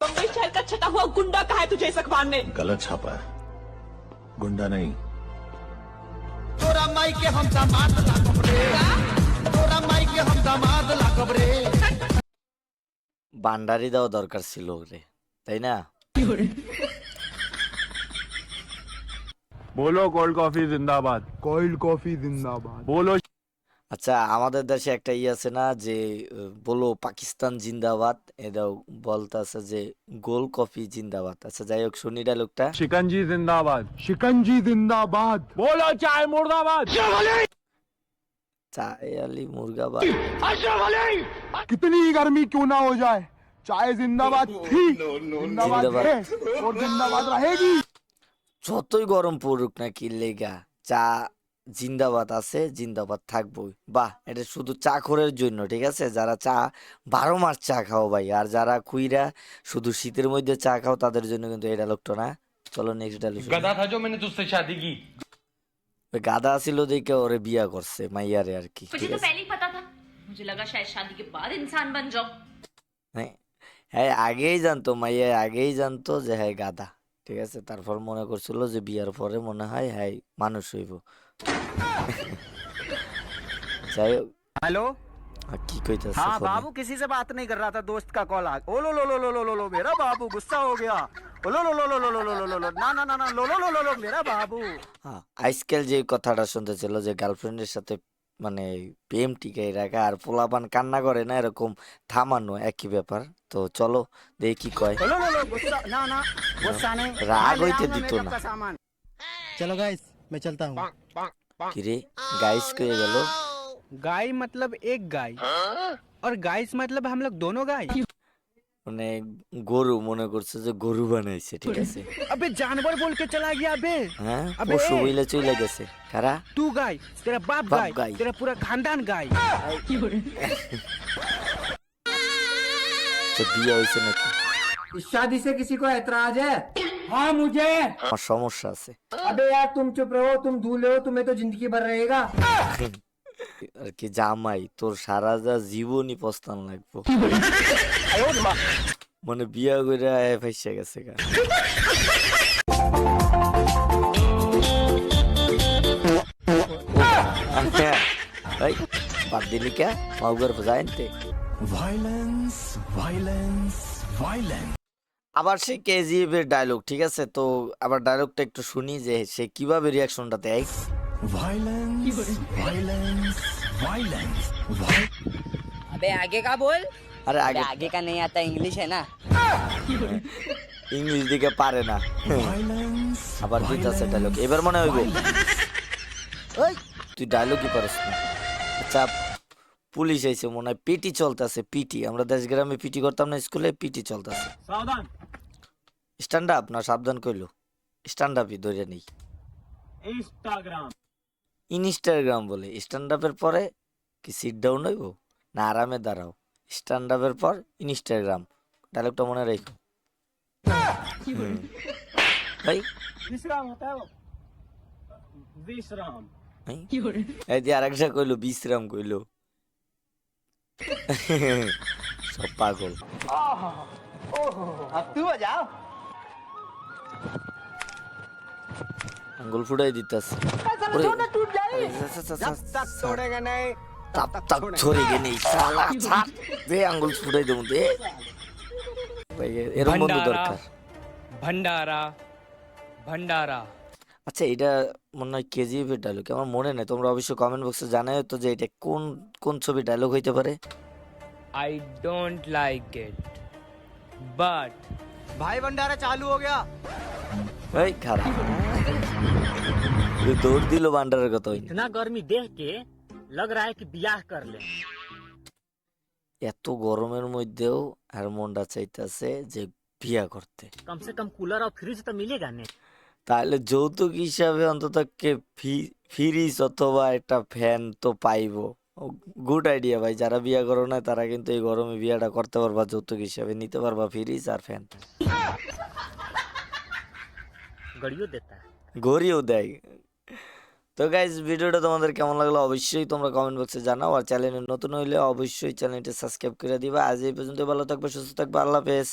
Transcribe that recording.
बम्बई शहर का छटा हुआ गुंडा कहा है तुझे इस अखबार ने? गलत छापा है, गुंडा नहीं। तोरा माई के हम दामाद लागब रे, तोरा माई के हम दामाद लागब रे। বান্ডারি দেওয়া দরকার ছিল রে, তাই না? बोलो कोल्ड कॉफी जिंदाबाद, कोल्ड कॉफी जिंदाबाद। बोलो আচ্ছা, আমাদের দেশে একটা আছে না যে বলো পাকিস্তান জিন্দাবাদ, এটাও বলতেছে যে গোল কফি জিন্দাবাদ। আচ্ছা যাই হোক, শুনি ডায়লগটা। शिकंजी जिंदाबाद, शिकंजी जिंदाबाद। बोलो चाय मुर्दाबाद। চায় আলী মুর্গাবাদ। कितनी गर्मी क्यों ना हो जाए, चाय जिंदाबाद थी, जिंदाबाद जिंदाबाद। है और जिंदाबाद रहेगी। যতই গরম পড়ুক না কি লেগা, চা জিন্দাবাদ আছে, জিন্দাবাদ থাকবোই। বাহ, এটা শুধু চা খোরের জন্য, ঠিক আছে? যারা চা 12 মাস চা খাও ভাই, আর যারা কুইরা শুধু শীতের মধ্যে চা খাও তাদের জন্য কিন্তু এটা লোকটা না। চলো নেক্সট ডায়লগ। गधा था जो मैंने तुझसे शादी की। ওই গাদা ছিল দেখে ওরে বিয়া করছে মাইয়ারে আর কি, मुझे ঠিক तो আছে? पहले ही पता था, मुझे लगा शायद शादी के बाद इंसान बन जाओ। হ্যাঁ হ্যাঁ, আগেই জানতো, মাইয়া আগেই জানতো যে হ্যাঁ গাদা, ঠিক আছে? তারপর মনে করছিল যে বিয়ার পরে মনে হয় হ্যাঁ মানুষ হইব। যাই হোক, हेलो, কি কইতাছে हाँ ফোনে? बाबू किसी से बात नहीं कर रहा था, दोस्त का कॉल आ। ओ लो लो लो लो लो लो लो, मेरा बाबू गुस्सा हो गया। ओ लो लो लो लो लो लो लो लो लो, ना ना ना ना, लो लो लो लो लो, मेरा बाबू। হ্যাঁ, আজকাল যে কথাটা শুনতে ছিল যে গার্লফ্রেন্ডের সাথে মানে প্রেম টিকাই রাখা আর পোলাপান কান্না করে না, এরকম থামানো একই ব্যাপার। তো চলো দেখি কি কয়। ओ लो लो लो, गुस्सा ना ना, गुस्सा नहीं। রাগ ले হইতে आओ ना দিত मेकअप না। का सामान। चलो गाइस मैं चलता हूँ। কিরে গাইস কয়ে গেল? गाय मतलब एक गाय और गाइस मतलब हम लोग दोनों गाय। মানে গরু মনে করছে যে গরু বানাইছে, ঠিক আছে? अबे जानवर बोल के चला गया बे। হ্যাঁ, আবে পশু বইলে চলে গেছে। কারা? तू गाय, तेरा बाप बाप गाय, गाय। तेरा पूरा खानदान गाय। তো বিয়ে হয়েছে নাকি? इस शादी से किसी को ऐतराज है? हाँ मुझे। আমার সমস্যা আছে अबे यार तुम चुप रहो, तुम धूले हो, तुम्हें तो जिंदगी भर रहेगा। আর কি। জামাই তোর সারা যা জীবনই পস্তান লাগবো। মানে বিয়া কইরা ফাইসা গেছে গা। এই বাদ দিলি কে মাউগার বাজাইতে? Violence violence violence. আবার সে কেজিএফ এর ডায়লগ, ঠিক আছে? তো আবার ডায়লগটা একটু শুনি যে সে কিভাবে রিয়াকশনটা দেয়। Violence violence violence. अबे आगे का बोल। আরে अबे আগে आगे का नहीं आता, इंग्लिश है ना। ইংলিশ দিকে পারে না। আবার দিতেছে ডায়লগ, এবার মনে হইব ওই তুই ডায়লগই পারিস না। আচ্ছা, পুলিশ আইছে মনে হয়, পিটি চলতেছে। পিটি আমরা দেশ গ্রামে পিটি করতাম না স্কুলে, পিটি চলতেছে। सावधान। স্ট্যান্ড আপ না সাবধান কইলো? স্ট্যান্ড আপই ধরে নেই। इंस्टाग्राम। ইনস্টাগ্রাম বলে স্ট্যান্ড আপের পরে কি সিট ডাউন হইব না আরামে দাঁড়াও? স্ট্যান্ড আপের পর ইনস্টাগ্রাম। ডায়লগটা মনে রাখো ভাই। विश्राम होता है वो। विश्राम। এই যে আরেকটা কইলো বিশ্রাম কইলো। সব পাগল। अब तू जाओ। আঙ্গুল ফুটাই দিতেছে। टूट जाए। जब तक तोड़ेगा नहीं তাপ তাপ ছড়ে গে নেই শালা ছাড় দে, আঙ্গুল ফুটাই দেবো দে ভাই। এরকম বন্ধু দরকার। भंडारा भंडारा। আচ্ছা, এটা মনে হয় কেজিএফ এর ডায়লগ, আমার মনে নেই। তোমরা অবশ্যই কমেন্ট বক্সে জানাও তো যে এটা কোন কোন ছবি ডায়লগ হইতে পারে। I don't like it, but भाई भंडारा चालू हो गया। এই খারাপ দৌড় দিল বান্ডারের কথা হইনি। इतना गर्मी देख के लग रहा है कि ब्याह कर ले। এত গরমের মধ্যেও আর মনটা চাইতেছে যে বিয়া করতে। कम से कम कूलर और फ्रिज तो मिलेगा ने। তাহলে যৌতুক হিসাবে অন্তত ফ্রিজ অথবা একটা ফ্যান তো পাইবো। গুড আইডিয়া ভাই, যারা বিয়া করো না তারা কিন্তু এই গরমে বিয়াটা করতে পারবা, যৌতুক হিসাবে নিতে পারবা ফ্রিজ আর ফ্যান। गड़ियों देता है। ঘড়িও দেয়। তো গাইজ, ভিডিওটা তোমাদের কেমন লাগলো অবশ্যই তোমরা কমেন্ট বক্সে জানাও। আর চ্যানেলে নতুন হইলে অবশ্যই চ্যানেলটি সাবস্ক্রাইব করে দিবা। আজ এই পর্যন্ত, ভালো থাকবে, সুস্থ থাকবে, আল্লাহ হাফেজ।